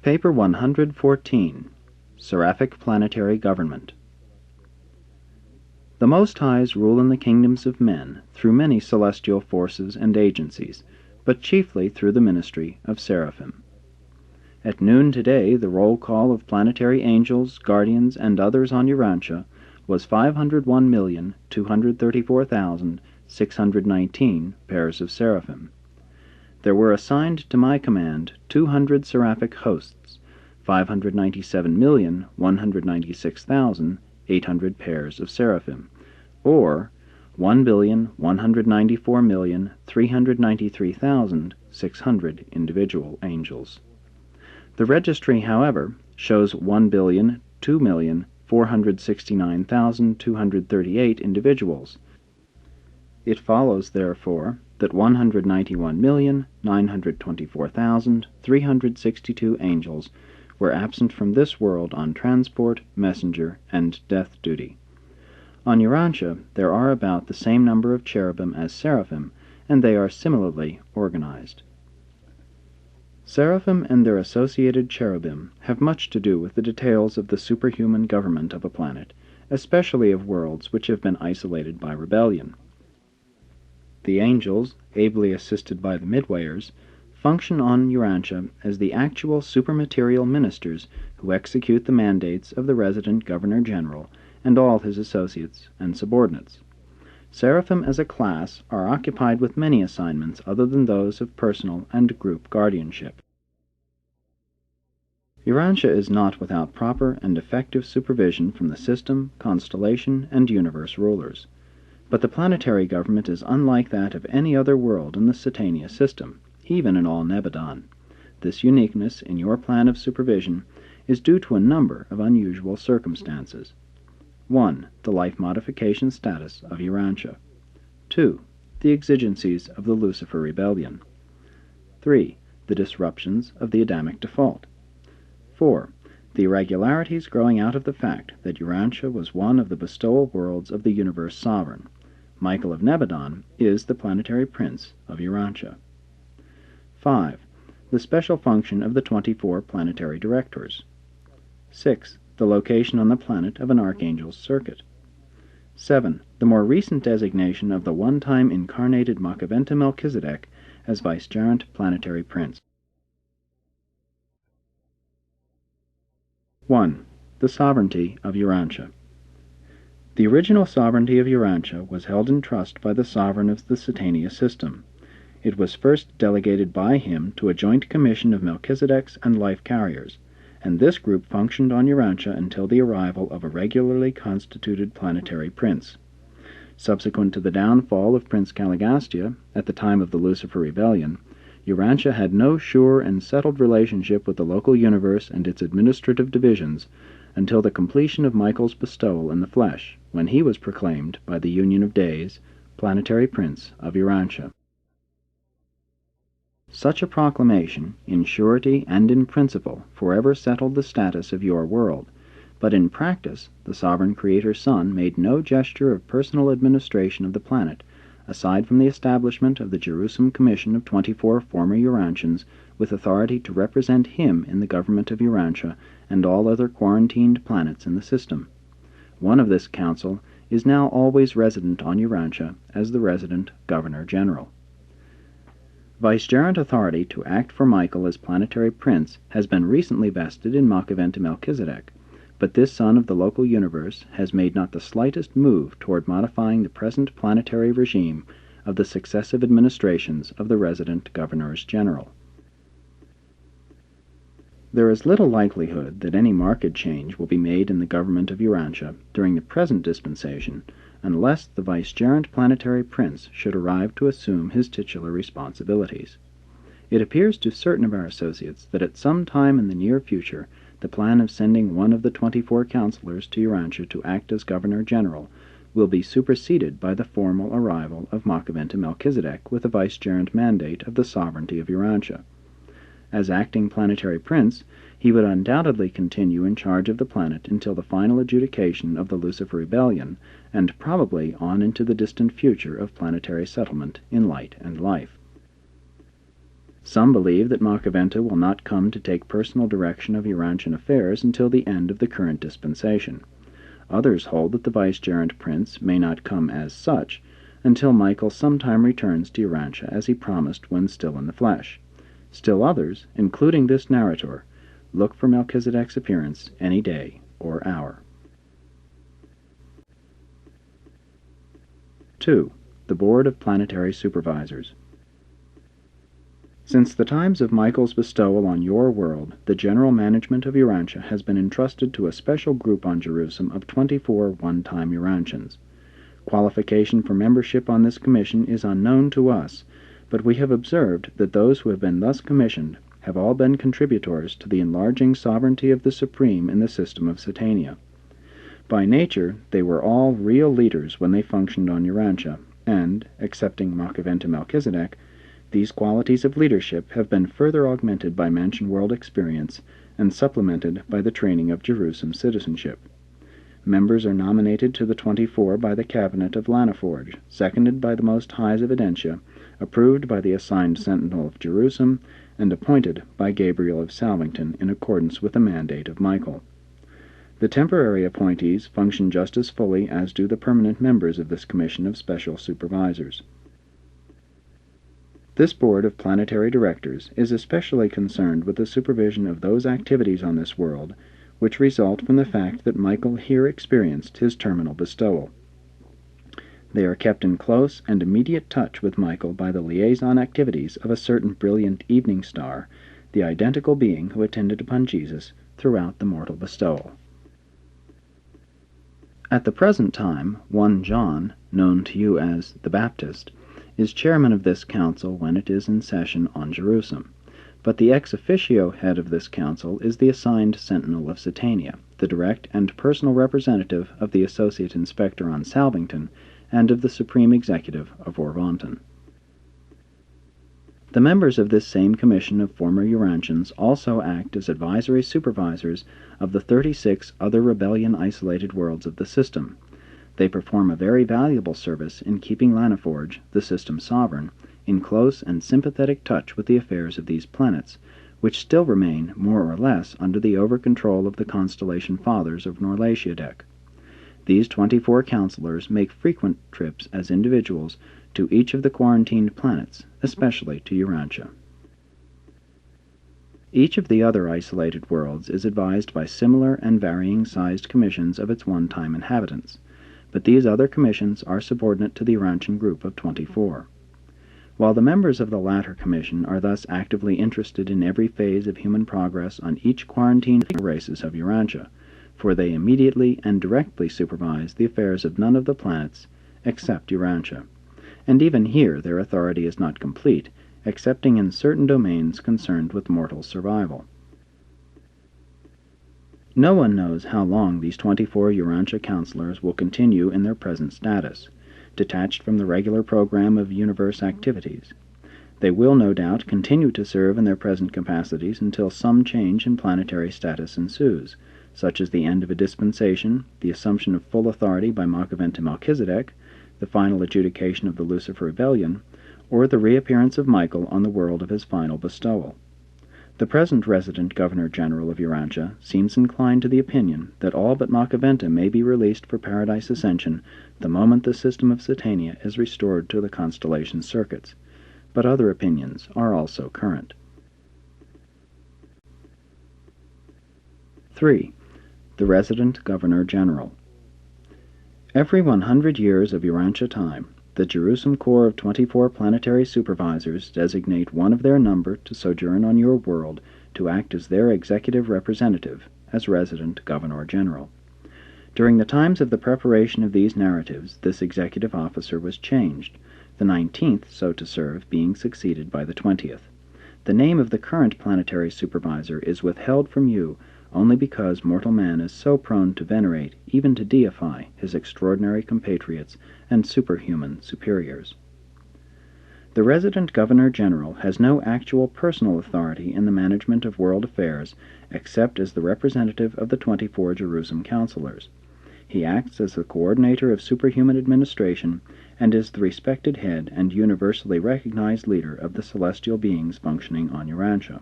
Paper 114, Seraphic Planetary Government. The Most Highs rule in the kingdoms of men through many celestial forces and agencies, but chiefly through the ministry of seraphim. At noon today, the roll call of planetary angels, guardians, and others on Urantia was 501,234,619 pairs of seraphim. There were assigned to my command 200 seraphic hosts, 597,196,800 pairs of seraphim, or 1,194,393,600 individual angels. The registry, however, shows 1,02,469,238 individuals. It follows, therefore, that 191,924,362 angels were absent from this world on transport, messenger, and death duty. On Urantia there are about the same number of cherubim as seraphim, and they are similarly organized. Seraphim and their associated cherubim have much to do with the details of the superhuman government of a planet, especially of worlds which have been isolated by rebellion. The angels, ably assisted by the Midwayers, function on Urantia as the actual supermaterial ministers who execute the mandates of the resident Governor-General and all his associates and subordinates. Seraphim as a class are occupied with many assignments other than those of personal and group guardianship. Urantia is not without proper and effective supervision from the system, constellation, and universe rulers. But the planetary government is unlike that of any other world in the Satania system, even in all Nebadon. This uniqueness in your plan of supervision is due to a number of unusual circumstances. 1. The life modification status of Urantia. 2. The exigencies of the Lucifer Rebellion. 3. The disruptions of the Adamic default. 4. The irregularities growing out of the fact that Urantia was one of the bestowal worlds of the universe sovereign. Michael of Nebadon is the planetary prince of Urantia. 5. The special function of the 24 planetary directors. 6. The location on the planet of an archangel's circuit. 7. The more recent designation of the one-time incarnated Makaventa Melchizedek as vicegerent planetary prince. 1. The sovereignty of Urantia. The original sovereignty of Urantia was held in trust by the sovereign of the Satania system. It was first delegated by him to a joint commission of Melchizedeks and life carriers, and this group functioned on Urantia until the arrival of a regularly constituted planetary prince. Subsequent to the downfall of Prince Caligastia, at the time of the Lucifer Rebellion, Urantia had no sure and settled relationship with the local universe and its administrative divisions until the completion of Michael's bestowal in the flesh, when he was proclaimed, by the Union of Days, planetary prince of Urantia. Such a proclamation, in surety and in principle, forever settled the status of your world, but in practice the sovereign Creator's Son made no gesture of personal administration of the planet, aside from the establishment of the Jerusalem Commission of 24 former Urantians with authority to represent him in the government of Urantia and all other quarantined planets in the system. One of this council is now always resident on Urantia as the resident Governor-General. Vicegerent authority to act for Michael as planetary prince has been recently vested in Makaventa Melchizedek, but this son of the local universe has made not the slightest move toward modifying the present planetary regime of the successive administrations of the resident Governors-General. There is little likelihood that any marked change will be made in the government of Urantia during the present dispensation, unless the vicegerent planetary prince should arrive to assume his titular responsibilities. It appears to certain of our associates that at some time in the near future the plan of sending one of the 24 counselors to Urantia to act as Governor-General will be superseded by the formal arrival of Makaventa Melchizedek with a vicegerent mandate of the sovereignty of Urantia. As acting planetary prince, he would undoubtedly continue in charge of the planet until the final adjudication of the Lucifer Rebellion, and probably on into the distant future of planetary settlement in light and life. Some believe that Makaventa will not come to take personal direction of Urantian affairs until the end of the current dispensation. Others hold that the vicegerent prince may not come as such until Michael sometime returns to Urantia as he promised when still in the flesh. Still others, including this narrator, look for Melchizedek's appearance any day or hour. 2. The Board of Planetary Supervisors. Since the times of Michael's bestowal on your world, the general management of Urantia has been entrusted to a special group on Jerusalem of 24 one-time Urantians. Qualification for membership on this commission is unknown to us, but we have observed that those who have been thus commissioned have all been contributors to the enlarging sovereignty of the Supreme in the system of Satania. By nature, they were all real leaders when they functioned on Urantia, and, excepting Makaventa Melchizedek, these qualities of leadership have been further augmented by Mansion World experience and supplemented by the training of Jerusalem citizenship. Members are nominated to the 24 by the Cabinet of Lanaforge, seconded by the Most High's Evidentia, approved by the assigned Sentinel of Jerusalem, and appointed by Gabriel of Salvington in accordance with the mandate of Michael. The temporary appointees function just as fully as do the permanent members of this commission of special supervisors. This board of planetary directors is especially concerned with the supervision of those activities on this world which result from the fact that Michael here experienced his terminal bestowal. They are kept in close and immediate touch with Michael by the liaison activities of a certain brilliant evening star, the identical being who attended upon Jesus throughout the mortal bestowal. At the present time, one John, known to you as the Baptist, is chairman of this council when it is in session on Jerusalem, but the ex officio head of this council is the assigned Sentinel of Satania, the direct and personal representative of the Associate Inspector on Salvington and of the Supreme Executive of Orvonton. The members of this same commission of former Urantians also act as advisory supervisors of the 36 other rebellion-isolated worlds of the system. They perform a very valuable service in keeping Lanaforge, the system sovereign, in close and sympathetic touch with the affairs of these planets, which still remain more or less under the over-control of the Constellation Fathers of Norlatiadek. These 24 counselors make frequent trips as individuals to each of the quarantined planets, especially to Urantia. Each of the other isolated worlds is advised by similar and varying-sized commissions of its one-time inhabitants, but these other commissions are subordinate to the Urantian group of 24. While the members of the latter commission are thus actively interested in every phase of human progress on each quarantined races of Urantia, for they immediately and directly supervise the affairs of none of the planets except Urantia, and even here their authority is not complete, excepting in certain domains concerned with mortal survival. No one knows how long these 24 Urantia counselors will continue in their present status, detached from the regular program of universe activities. They will no doubt continue to serve in their present capacities until some change in planetary status ensues, such as the end of a dispensation, the assumption of full authority by Makaventa Melchizedek, the final adjudication of the Lucifer Rebellion, or the reappearance of Michael on the world of his final bestowal. The present resident Governor-General of Urantia seems inclined to the opinion that all but Makaventa may be released for Paradise Ascension the moment the system of Satania is restored to the constellation circuits, but other opinions are also current. 3. The Resident Governor-General. Every 100 years of Urantia time, the Jerusalem Corps of 24 planetary supervisors designate one of their number to sojourn on your world to act as their executive representative, as Resident Governor-General. During the times of the preparation of these narratives, this executive officer was changed, the 19th so to serve being succeeded by the 20th. The name of the current planetary supervisor is withheld from you only because mortal man is so prone to venerate, even to deify, his extraordinary compatriots and superhuman superiors. The resident Governor-General has no actual personal authority in the management of world affairs except as the representative of the 24 Jerusalem counselors. He acts as the coordinator of superhuman administration and is the respected head and universally recognized leader of the celestial beings functioning on Urantia.